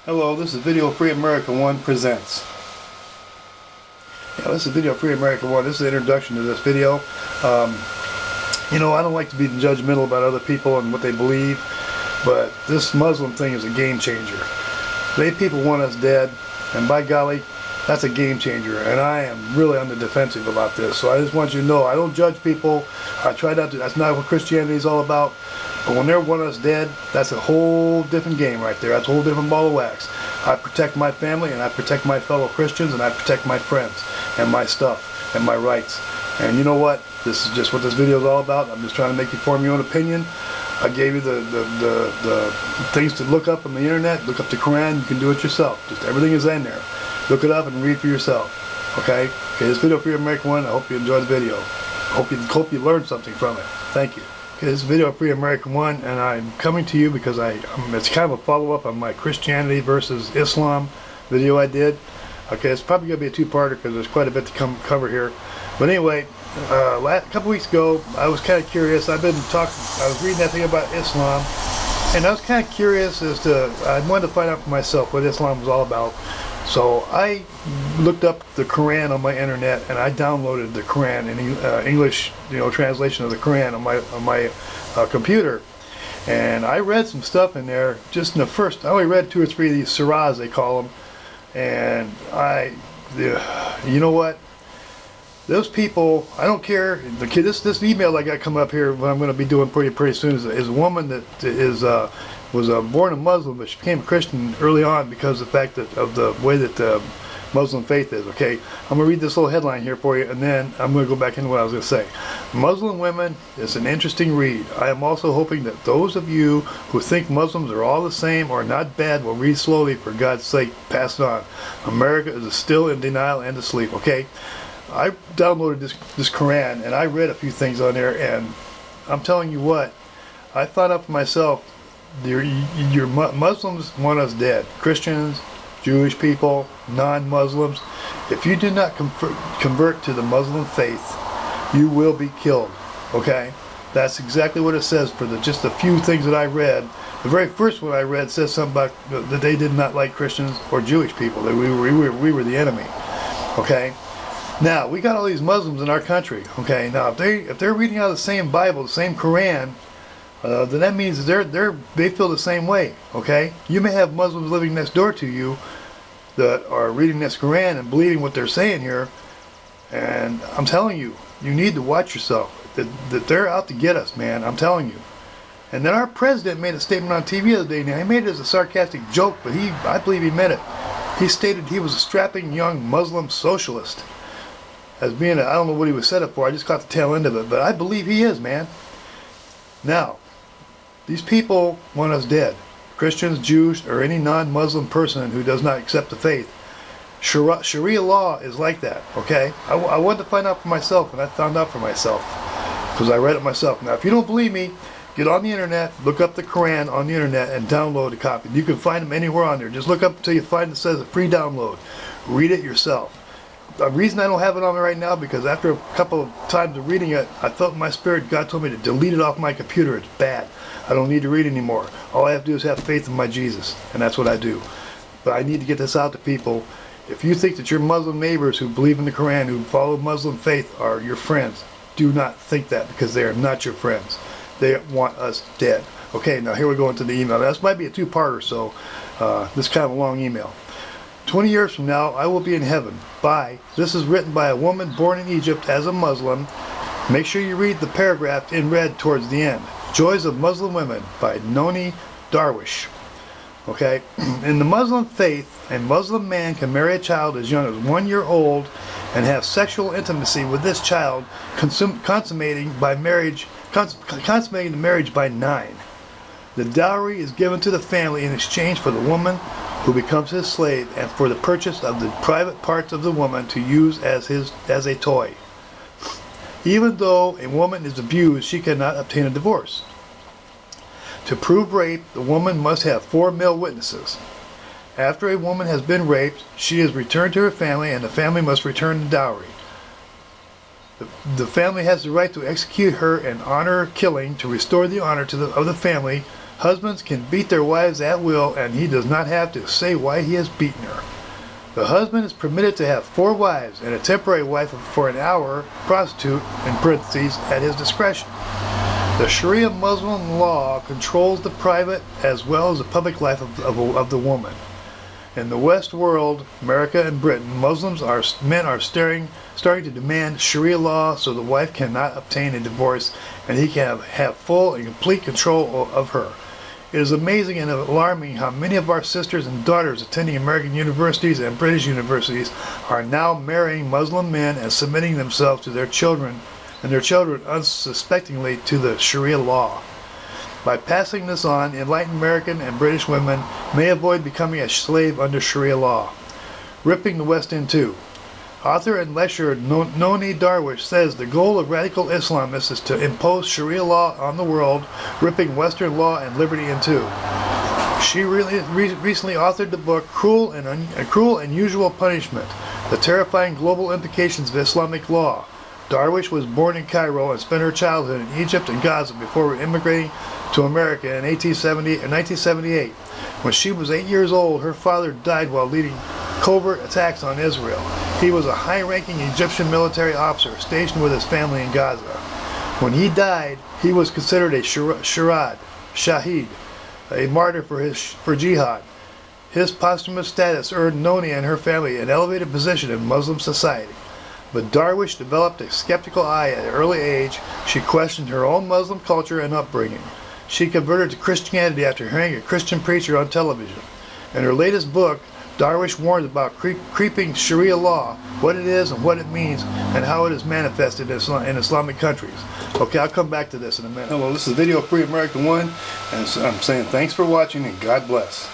Hello, this is Video Free America 1 presents. This is Video Free America 1. This is the introduction to this video. I don't like to be judgmental about other people and what they believe, but this Muslim thing is a game changer. They people want us dead, and by golly, that's a game changer, and I am really on the defensive about this. So I just want you to know, I don't judge people. I try not to. That's not what Christianity is all about. But when they want us dead, that's a whole different game right there. That's a whole different ball of wax. I protect my family, and I protect my fellow Christians, and I protect my friends, and my stuff, and my rights. And you know what? This is just what this video is all about. I'm just trying to make you form your own opinion. I gave you the things to look up on the internet. Look up the Quran. You can do it yourself. Just everything is in there. Look it up and read for yourself. Okay? This Video Free America 1. I hope you enjoyed the video. Hope you learned something from it. Thank you. Okay, this is Video Free America 1, and I'm coming to you because it's kind of a follow-up on my Christianity versus Islam video I did. Okay, it's probably going to be a two-parter because there's quite a bit to cover here. But anyway, a couple weeks ago, I was kind of curious. I was reading that thing about Islam, and I was kind of curious I wanted to find out for myself what Islam was all about. So I looked up the Quran on my internet, and I downloaded the Quran in English, translation of the Quran on my computer, and I read some stuff in there. Just in the first, I only read 2 or 3 of these surahs they call them, and you know what? Those people, I don't care. This email I got coming up here, what I'm going to be doing pretty soon is a woman that was born a Muslim, but she became a Christian early on because of the fact of the way that the Muslim faith is. Okay, I'm going to read this little headline here for you, and then I'm going to go back into what I was going to say. Muslim women is an interesting read. I am also hoping that those of you who think Muslims are all the same or not bad will read slowly. For God's sake, pass it on. America is still in denial and asleep. Okay, I downloaded this Quran, and I read a few things on there, and I'm telling you what, I thought up for myself, your Muslims want us dead. Christians, Jewish people, non-Muslims. If you do not convert to the Muslim faith, you will be killed. Okay? That's exactly what it says for just a few things that I read. The very first one I read says something about that they did not like Christians or Jewish people. That we were the enemy. Okay? Now, we got all these Muslims in our country. Okay? Now, if they're reading out of the same Bible, the same Quran, then that means they feel the same way. Okay? You may have Muslims living next door to you that are reading this Quran and believing what they're saying here, and I'm telling you, you need to watch yourself. That they're out to get us, man. I'm telling you. And then our president made a statement on TV the other day. Now, he made it as a sarcastic joke, but I believe he meant it. He stated he was a strapping young Muslim socialist. As being I don't know what he was set up for. I just caught the tail end of it, but I believe he is, man. Now, these people want us dead. Christians, Jews, or any non-Muslim person who does not accept the faith. Sharia law is like that, okay? I wanted to find out for myself, and I found out for myself because I read it myself. Now, if you don't believe me, get on the internet, look up the Quran on the internet, and download a copy. You can find them anywhere on there. Just look up until you find it says a free download. Read it yourself. The reason I don't have it on me right now because after a couple of times of reading it, I felt in my spirit God told me to delete it off my computer. It's bad. I don't need to read anymore. All I have to do is have faith in my Jesus, and that's what I do. But I need to get this out to people. If you think that your Muslim neighbors who believe in the Quran, who follow Muslim faith, are your friends, do not think that because they are not your friends. They want us dead. Okay, now here we go into the email. Now, this might be a two-parter, so this is kind of a long email. 20 years from now, I will be in heaven. Bye. This is written by a woman born in Egypt as a Muslim. Make sure you read the paragraph in red towards the end. Joys of Muslim Women by Noni Darwish. Okay? In the Muslim faith, a Muslim man can marry a child as young as 1 year old and have sexual intimacy with this child, consummating the marriage by 9. The dowry is given to the family in exchange for the woman who becomes his slave and for the purchase of the private parts of the woman to use as a toy. Even though a woman is abused, she cannot obtain a divorce. To prove rape, the woman must have 4 male witnesses. After a woman has been raped, she is returned to her family, and the family must return the dowry. The family has the right to execute her and honor her killing to restore the honor of the family Husbands can beat their wives at will, and he does not have to say why he has beaten her. The husband is permitted to have 4 wives and a temporary wife for an hour, prostitute, in parentheses, at his discretion. The Sharia Muslim law controls the private as well as the public life of the woman. In the West world, America and Britain, men are starting to demand Sharia law so the wife cannot obtain a divorce and he can have full and complete control of her. It is amazing and alarming how many of our sisters and daughters attending American universities and British universities are now marrying Muslim men and submitting themselves to their children unsuspectingly to the Sharia law. By passing this on, enlightened American and British women may avoid becoming a slave under Sharia law. Ripping the West in two. Author and lecturer Noni Darwish says the goal of radical Islamists is to impose Sharia law on the world, ripping Western law and liberty in two. She recently authored the book Cruel and Unusual Punishment, The Terrifying Global Implications of Islamic Law. Darwish was born in Cairo and spent her childhood in Egypt and Gaza before immigrating to America in 1978. When she was 8 years old, her father died while leading covert attacks on Israel. He was a high-ranking Egyptian military officer stationed with his family in Gaza. When he died, he was considered a shahid, a martyr for jihad. His posthumous status earned Noni and her family an elevated position in Muslim society. But Darwish developed a skeptical eye at an early age. She questioned her own Muslim culture and upbringing. She converted to Christianity after hearing a Christian preacher on television. In her latest book, Darwish warns about creeping Sharia law, what it is and what it means, and how it is manifested in Islamic countries. Okay, I'll come back to this in a minute. Hello, this is Video Free America 1, and I'm saying thanks for watching and God bless.